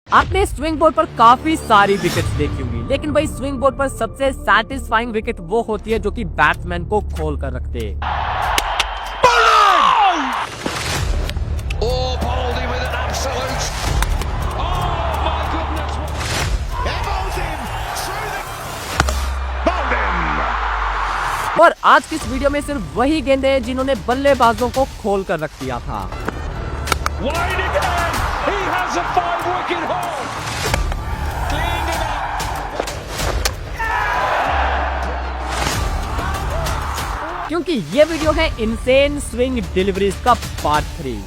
आपने swing board पर काफी सारी विकेट्स देखी होंगी, लेकिन भाई स्विंग बोर्ड पर सबसे सैटिस्फाइंग विकेट वो होती है जो कि बैट्समैन को खोल कर रखते। और आज की इस वीडियो में सिर्फ वही गेंदे हैं जिन्होंने बल्लेबाजों को खोल कर रख दिया था। क्योंकि ये वीडियो है इनसेन स्विंग डिलीवरीज का पार्ट 3।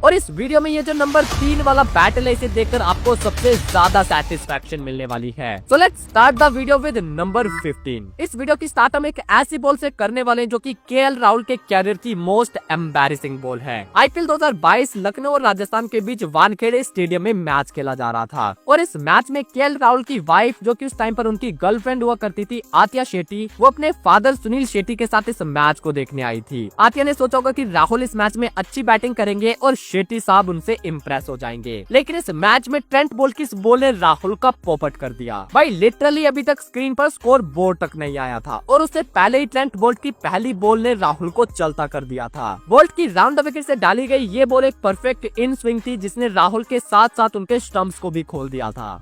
और इस वीडियो में ये जो नंबर 3 वाला बैटल है, इसे देखकर आपको सबसे ज्यादा सेटिस्फैक्शन मिलने वाली है। So let's start the video with number 15। इस वीडियो की स्टार्ट हम एक ऐसी बॉल से करने वाले हैं जो कि केएल राहुल के कैरियर की मोस्ट एम्बैरेसिंग बॉल है। आईपीएल 2022 लखनऊ और राजस्थान के बीच वानखेड़े स्टेडियम में मैच खेला जा रहा था और इस मैच में केएल राहुल की वाइफ, जो कि उस टाइम पर उनकी गर्लफ्रेंड हुआ करती थी, आतिया शेट्टी, वो अपने फादर सुनील शेट्टी के साथ इस मैच को देखने आई थी। आतिया ने सोचा होगा कि राहुल इस मैच में अच्छी बैटिंग करेंगे और शेट्टी साहब उनसे इम्प्रेस हो जाएंगे, लेकिन इस मैच में ट्रेंट बोल्ट की इस बॉल ने राहुल का पोपट कर दिया। भाई लिटरली अभी तक स्क्रीन पर स्कोर बोर्ड तक नहीं आया था और उससे पहले ही ट्रेंट बोल्ट की पहली बॉल ने राहुल को चलता कर दिया था। बोल्ट की राउंड द विकेट से डाली गई ये बॉल एक परफेक्ट इन स्विंग थी जिसने राहुल के साथ साथ उनके स्टंप्स को भी खोल दिया था।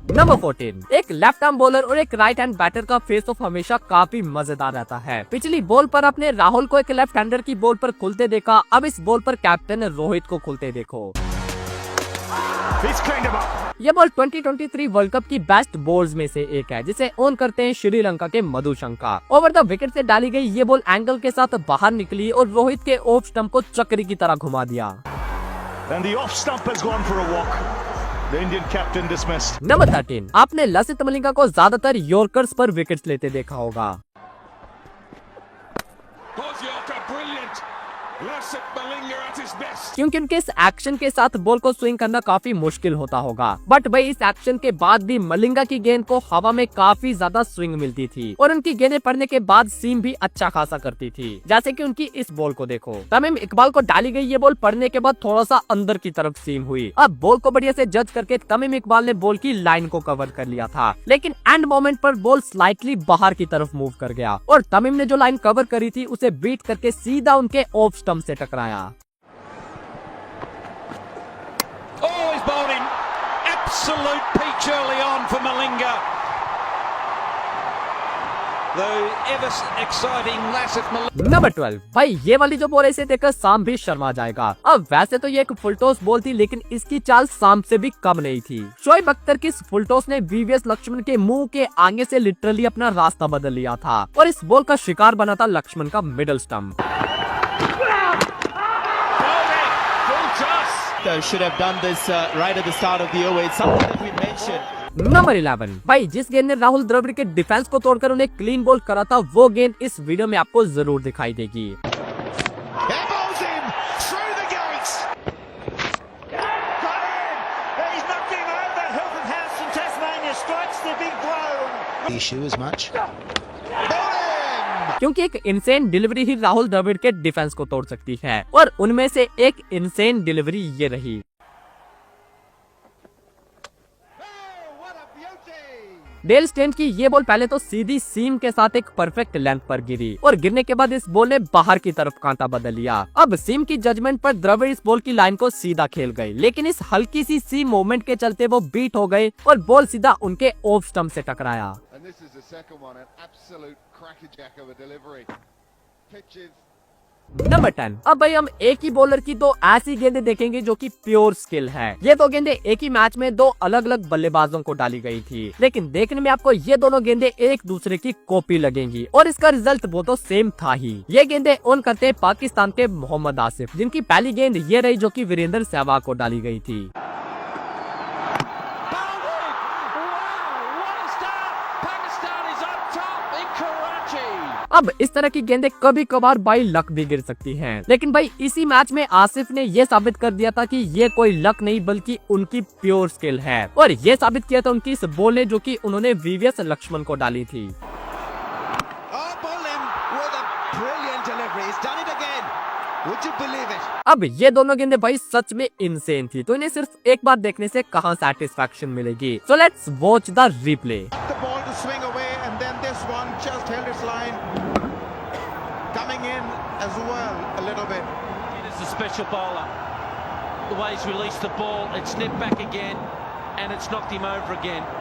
नंबर 14, एक लेफ्ट आर्म बॉलर और एक राइट हैंड बैटर का फेस ऑफ हमेशा काफी मजेदार रहता है। पिछली बॉल पर आपने राहुल को एक लेफ्ट हैंडर की बॉल पर खुलते देखा, अब इस बॉल पर कैप्टन रोहित को खुलते देखो। ये बॉल 2023 वर्ल्ड कप की बेस्ट बॉल्स में से एक है जिसे ओन करते हैं श्रीलंका के मधुशंका। ओवर द विकेट से डाली गई ये बॉल एंगल के साथ बाहर निकली और रोहित के ऑफ स्टंप को चक्री की तरह घुमा दिया। नंबर 13, आपने लसित मलिंगा को ज्यादातर यॉर्कर्स पर विकेट्स लेते देखा होगा। क्योंकि उनके इस एक्शन के साथ बॉल को स्विंग करना काफी मुश्किल होता होगा, बट भाई इस एक्शन के बाद भी मलिंगा की गेंद को हवा में काफी ज्यादा स्विंग मिलती थी और उनकी गेंदें पड़ने के बाद सीम भी अच्छा खासा करती थी। जैसे कि उनकी इस बॉल को देखो, तमीम इकबाल को डाली गई ये बॉल पड़ने के बाद थोड़ा सा अंदर की तरफ सीम हुई। अब बॉल को बढ़िया से जज करके तमीम इकबाल ने बॉल की लाइन को कवर कर लिया था, लेकिन एंड मोमेंट पर बॉल स्लाइटली बाहर की तरफ मूव कर गया और तमीम ने जो लाइन कवर करी थी उसे बीट करके सीधा उनके ऑफ स्टंप से टकराया। Absolute peach early on for Malinga. The ever exciting Lasith Malinga. Number 12, भाई ये वाली जो बॉल है इसे देखकर साम भी शर्मा जाएगा। अब वैसे तो ये एक फुलटॉस बॉल थी, लेकिन इसकी चाल साम से भी कम नहीं थी। शोएब अख्तर की इस फुलटॉस ने वीवीएस लक्ष्मण के मुंह के आगे से लिटरली अपना रास्ता बदल लिया था और इस बॉल का शिकार बना था लक्ष्मण का middle stump. Should have done this right at the start of the over. It's something that we mentioned. Number 11, भाई जिस गेंद ने राहुल द्रविड़ के डिफेंस को तोड़कर उन्हें क्लीन बॉल करा था, वो गेंद इस वीडियो में आपको जरूर दिखाई देगी। क्योंकि एक इनसेन डिलीवरी ही राहुल द्रविड़ के डिफेंस को तोड़ सकती है और उनमें से एक इनसेन डिलीवरी ये रही। डेल स्टेन की ये बॉल पहले तो सीधी सीम के साथ एक परफेक्ट लेंथ पर गिरी और गिरने के बाद इस बॉल ने बाहर की तरफ कांटा बदल लिया। अब सीम की जजमेंट पर द्रविड़ इस बॉल की लाइन को सीधा खेल गए, लेकिन इस हल्की सी सीम मूवमेंट के चलते वो बीट हो गए और बॉल सीधा उनके ऑफ स्टंप से टकराया। नंबर 10, अब भाई हम एक ही बॉलर की दो ऐसी गेंदें देखेंगे जो कि प्योर स्किल है। ये दो गेंदें एक ही मैच में दो अलग अलग बल्लेबाजों को डाली गई थी, लेकिन देखने में आपको ये दोनों गेंदें एक दूसरे की कॉपी लगेंगी और इसका रिजल्ट वो तो सेम था ही। ये गेंदें ऑन करते पाकिस्तान के मोहम्मद आसिफ, जिनकी पहली गेंद ये रही जो कि वीरेंद्र सहवाग को डाली गई थी। अब इस तरह की गेंदें कभी कभार बाई लक भी गिर सकती हैं, लेकिन भाई इसी मैच में आसिफ ने ये साबित कर दिया था कि ये कोई लक नहीं बल्कि उनकी प्योर स्किल है, और ये साबित किया था उनकी इस बॉल ने जो कि उन्होंने वीवीएस लक्ष्मण को डाली थी। अब ये दोनों गेंदें भाई सच में इनसेन थी, तो इन्हें सिर्फ एक बार देखने से कहां सेटिस्फैक्शन मिलेगी। So let's watch the replay. Special bowler. The way he's released the ball, it's snipped back again, and it's knocked him over again.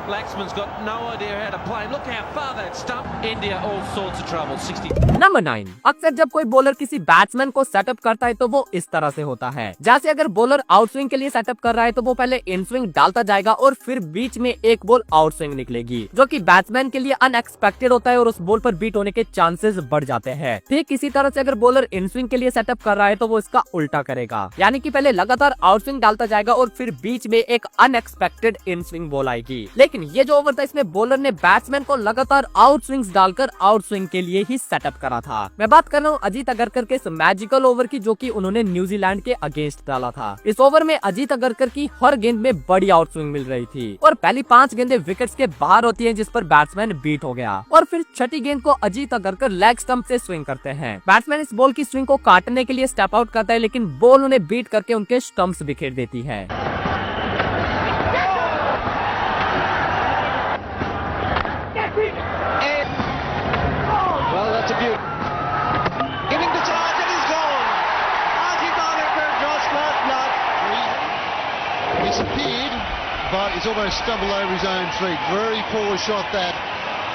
Laxman's got no idea how to play. Look how far that stumped. India all sorts of trouble. 60. Number 9, अक्सर जब कोई bowler किसी batsman को setup करता है तो वो इस तरह से होता है। जैसे अगर बॉलर आउट स्विंग के लिए सेटअप कर रहा है तो वो पहले इन स्विंग डालता जाएगा और फिर बीच में एक बॉल आउट स्विंग निकलेगी, जो कि बैट्समैन के लिए अनएक्सपेक्टेड होता है और उस बॉल पर बीट होने के चांसेस बढ़ जाते हैं। ठीक इसी तरह से अगर बॉलर इन स्विंग के लिए सेटअप कर रहा है तो वो इसका उल्टा करेगा, यानी कि पहले लगातार आउट स्विंग डालता जाएगा और फिर बीच में एक अनएक्सपेक्टेड इन स्विंग बॉल आएगी। लेकिन ये जो ओवर था इसमें बॉलर ने बैट्समैन को लगातार आउट स्विंग्स डालकर आउट स्विंग के लिए ही सेटअप करा था। मैं बात कर रहा हूँ अजीत अगरकर के इस मैजिकल ओवर की, जो कि उन्होंने न्यूजीलैंड के अगेंस्ट डाला था। इस ओवर में अजीत अगरकर की हर गेंद में बड़ी आउट स्विंग मिल रही थी और पहली 5 गेंदें विकेट्स के बाहर होती हैं, जिस पर बैट्समैन बीट हो गया और फिर छठी गेंद को अजीत अगरकर लेग स्टंप से स्विंग करते हैं। बैट्समैन इस बॉल की स्विंग को काटने के लिए स्टेप आउट करता है, लेकिन बॉल उन्हें बीट करके उनके स्टंप्स बिखेर देती है। But he's almost stumbled over his own feet. Very poor shot that.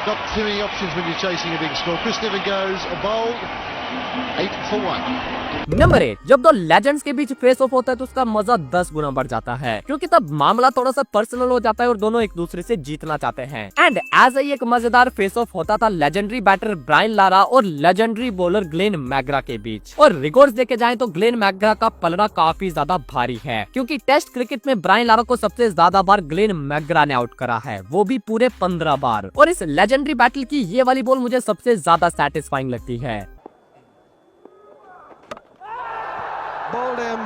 Not too many options when you're chasing a big score. Chris Niven goes a bowled 8 for 1. Number 8, जब दो legends के बीच face of होता है तो उसका मजा 10 गुना बढ़ जाता है, क्योंकि तब मामला थोड़ा सा पर्सनल हो जाता है और दोनों एक दूसरे से जीतना चाहते हैं। एंड ऐसा ही एक मजेदार फेस ऑफ होता था लेजेंडरी बैटर ब्रायन लारा और लेजेंडरी बॉलर ग्लेन मैकग्रा के बीच। और रिकॉर्ड्स देखे जाएं तो ग्लेन मैकग्रा का पलड़ा काफी ज्यादा भारी है, क्योंकि टेस्ट क्रिकेट में ब्रायन लारा को सबसे ज्यादा बार ग्लेन मैकग्रा ने आउट करा है, वो भी पूरे 15 बार। और इस लेजेंडरी बैटल की ये वाली बॉल मुझे सबसे ज्यादा सेटिस्फाइंग लगती है। Bowled him.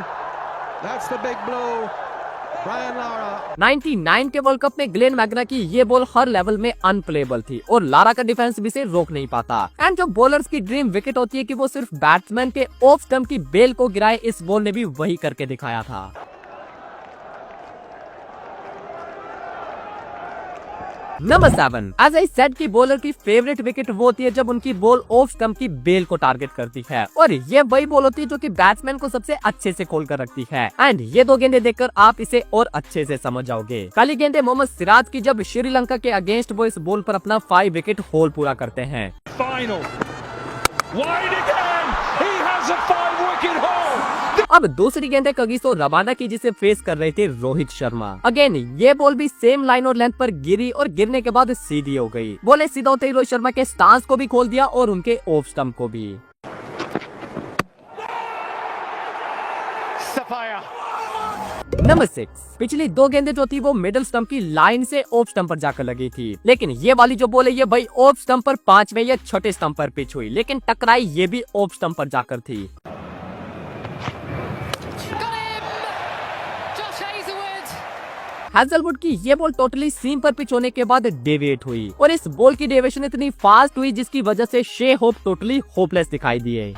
That's the big blow. Brian Lara. 99 के वर्ल्ड कप में ग्लेन मैकग्रा की ये बॉल हर लेवल में अनप्लेबल थी और लारा का डिफेंस भी इसे रोक नहीं पाता। एंड जो बॉलर्स की ड्रीम विकेट होती है कि वो सिर्फ बैट्समैन के ऑफ स्टंप की बेल को गिराए, इस बॉल ने भी वही करके दिखाया था। नंबर 7, एज आई सेड की बॉलर की फेवरेट विकेट वो होती है जब उनकी बॉल ऑफ स्टंप की बेल को टारगेट करती है, और ये वही बॉल होती है जो कि बैट्समैन को सबसे अच्छे से खोल कर रखती है। एंड ये दो गेंदें देखकर आप इसे और अच्छे से समझ जाओगे। पहली गेंद है मोहम्मद सिराज की, जब श्रीलंका के अगेंस्ट वो इस बॉल पर अपना 5 विकेट होल पूरा करते हैं। अब दूसरी गेंद है कगिसो रबाडा की, जिसे फेस कर रहे थे रोहित शर्मा। अगेन ये बॉल भी सेम लाइन और लेंथ पर गिरी और गिरने के बाद सीधी हो गई। बॉल सीधा होते ही रोहित शर्मा के स्टांस को भी खोल दिया और उनके ऑफ स्टंप को भी। नंबर 6, पिछली 2 गेंदें जो थी वो मिडिल स्टंप की लाइन से ऑफ स्टंप पर जाकर लगी थी, लेकिन ये वाली जो बॉल है ये भाई ऑफ स्टंप पर 5वें या छोटे स्टंप पर पिच हुई, लेकिन टकराई ये भी ऑफ स्टंप पर जाकर थी। हैजलवुड की ये बॉल टोटली सीम पर पिच होने के बाद डेविएट हुई और इस बॉल की डेविएशन इतनी फास्ट हुई जिसकी वजह से शे होप टोटली होपलेस दिखाई दिए।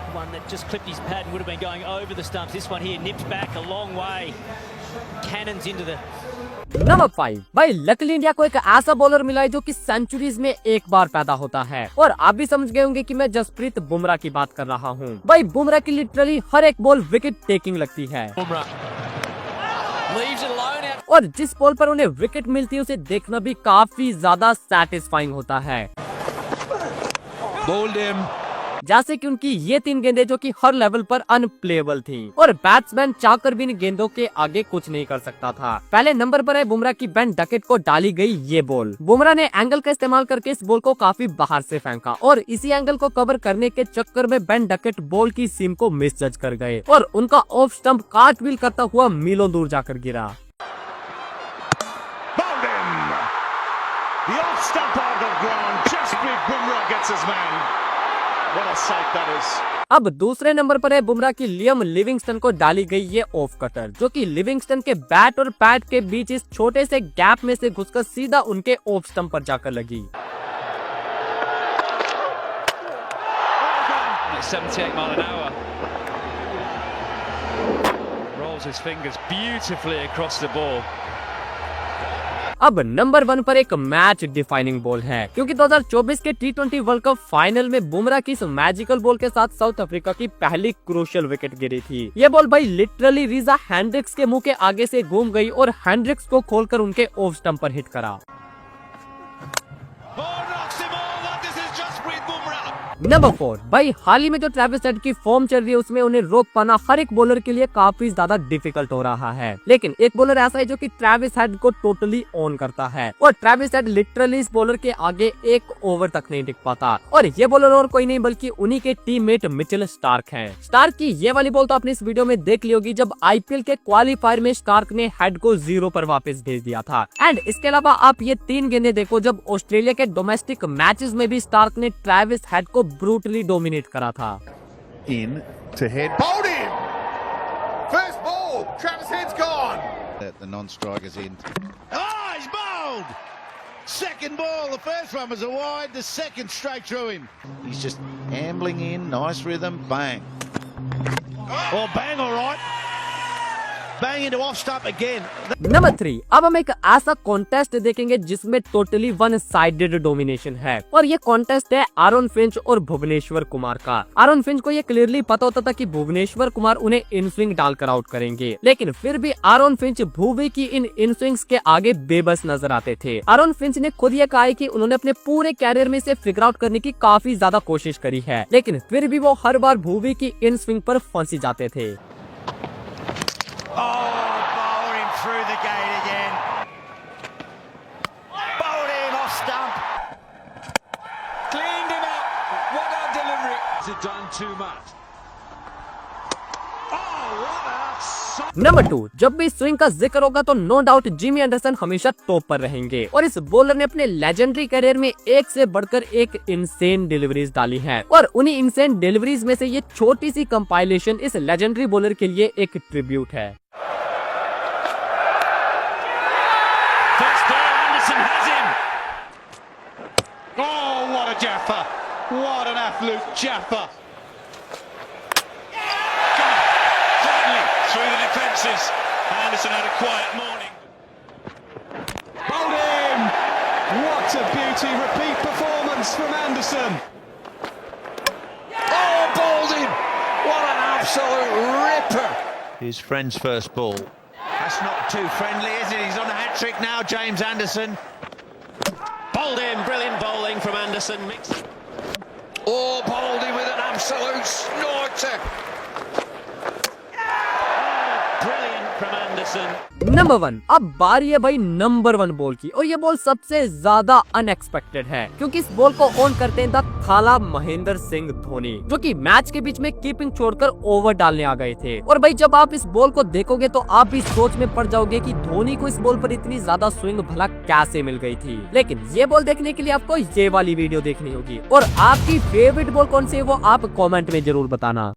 नंबर 5, भाई लकली इंडिया को एक ऐसा बॉलर मिला है जो कि सेंचुरीज में एक बार पैदा होता है, और आप भी समझ गए होंगे कि मैं जसप्रीत बुमराह की बात कर रहा हूँ। भाई बुमराह की लिटरली हर एक बॉल विकेट टेकिंग लगती है और जिस बॉल पर उन्हें विकेट मिलती है उसे देखना भी काफी ज्यादा सेटिस्फाइंग होता है। जैसे कि उनकी ये 3 गेंदें जो कि हर लेवल पर अनप्लेबल थीं और बैट्समैन चाहकर भी इन गेंदों के आगे कुछ नहीं कर सकता था। पहले नंबर पर है बुमराह की बेन डकेट को डाली गई ये बॉल। बुमराह ने एंगल का इस्तेमाल करके इस बॉल को काफी बाहर से फेंका और इसी एंगल को कवर करने के चक्कर में बेन डकेट बॉल की सीम को मिस जज कर गए और उनका ऑफ स्टंप कार्टव्हील करता हुआ मीलों दूर जाकर गिरा। The off stump of the ground, just Jasprit Bumrah gets his man. What a sight that is. अब दूसरे नंबर पर है बुमराह की लियम लिविंगस्टन को डाली गई ये ऑफ कटर, जो कि लिविंगस्टन के बैट और पैड के बीच इस छोटे से गैप में से घुसकर सीधा उनके ऑफ स्टंप पर जाकर लगी। 78 mile an hour. Rolls his fingers beautifully across the ball. अब नंबर 1 पर एक मैच डिफाइनिंग बॉल है, क्योंकि 2024 के T20 वर्ल्ड कप फाइनल में बुमराह की इस मैजिकल बॉल के साथ साउथ अफ्रीका की पहली क्रूशियल विकेट गिरी थी। ये बॉल भाई लिटरली रीजा हैंड्रिक्स के मुंह के आगे से घूम गई और हैंड्रिक्स को खोलकर उनके ऑफ स्टंप पर हिट करा। नंबर 4 भाई, हाल ही में जो ट्रेविस हेड की फॉर्म चल रही है उसमें उन्हें रोक पाना हर एक बॉलर के लिए काफी ज्यादा डिफिकल्ट हो रहा है, लेकिन एक बॉलर ऐसा है जो कि ट्रेविस हेड को टोटली ऑन करता है और ट्रेविस हेड लिटरली इस बॉलर के आगे एक ओवर तक नहीं टिक पाता। और ये बॉलर और कोई नहीं बल्कि उन्हीं के टीममेट मिचेल स्टार्क हैं। स्टार्क की ये वाली बॉल तो आपने इस वीडियो में देख ली होगी, जब आईपीएल के क्वालिफायर में स्टार्क ने हेड को 0 पर वापस भेज दिया था। एंड इसके अलावा आप ये 3 गेंदें देखो जब ऑस्ट्रेलिया के डोमेस्टिक मैचेस में भी स्टार्क ने ट्रेविस हेड को ब्रूटली डोमिनेट करा था। In to head. Bowled in. First ball. Travis Head's gone. The non-striker's in. Oh, he's bowled. Second ball. The first one was a wide. The second straight through him. He's just ambling in, nice rhythm, bang. Oh, bang, all right. Bang into off stump again. Number 3, अब हम एक ऐसा contest देखेंगे जिसमें totally one sided domination है, और ये contest है आरोन फिंच और भुवनेश्वर कुमार का। आरोन फिंच को ये क्लियरली पता होता था कि भुवनेश्वर कुमार उन्हें इन स्विंग डालकर आउट करेंगे, लेकिन फिर भी आरोन फिंच भुवी की इन स्विंग्स के आगे बेबस नजर आते थे। आरोन फिंच ने खुद ये कहा है कि उन्होंने अपने पूरे कैरियर में इसे फिगर आउट करने की काफी ज्यादा कोशिश करी है, लेकिन फिर भी वो हर बार भुवी की इन स्विंग पर फंसी जाते थे। Oh, bowled him through the gate again. Bowled him off stump. Cleaned him out. What a delivery. He's done too much. Oh, what a... number 2, जब भी स्विंग का जिक्र होगा तो नो डाउट जिमी एंडरसन हमेशा टॉप पर रहेंगे, और इस बॉलर ने अपने लेजेंडरी करियर में एक से बढ़कर एक इंसेन डिलीवरीज डाली हैं, और उन्हीं इंसेन डिलीवरीज में से ये छोटी सी कंपाइलेशन इस लेजेंडरी बॉलर के लिए एक ट्रिब्यूट है। First ball, Anderson has him. Oh, what a jaffa. What an absolute jaffa. Finally, through the defences. Anderson had a quiet morning. Bowled him! What a beauty. Repeat performance from Anderson. Oh, bowled him. What an absolute ripper. His friend's first ball. That's not too friendly, is it? He's on a hat-trick now, James Anderson. Bowled in. Brilliant bowling from Anderson. Oh, bowled him with an absolute snorter. Brilliant from Anderson. Number 1, अब बारी है भाई number 1 ball की, और ये ball सबसे ज्यादा unexpected है, क्योंकि इस बॉल को ऑन करते हैं द थाला महेंद्र सिंह धोनी, जो कि मैच के बीच में कीपिंग छोड़कर ओवर डालने आ गए थे। और भाई जब आप इस बॉल को देखोगे तो आप भी सोच में पड़ जाओगे कि धोनी को इस बॉल पर इतनी ज्यादा स्विंग भला कैसे मिल गई थी। लेकिन ये बॉल देखने के लिए आपको ये वाली वीडियो देखनी होगी, और आपकी फेवरेट बॉल कौन सी है वो आप कॉमेंट में जरूर बताना।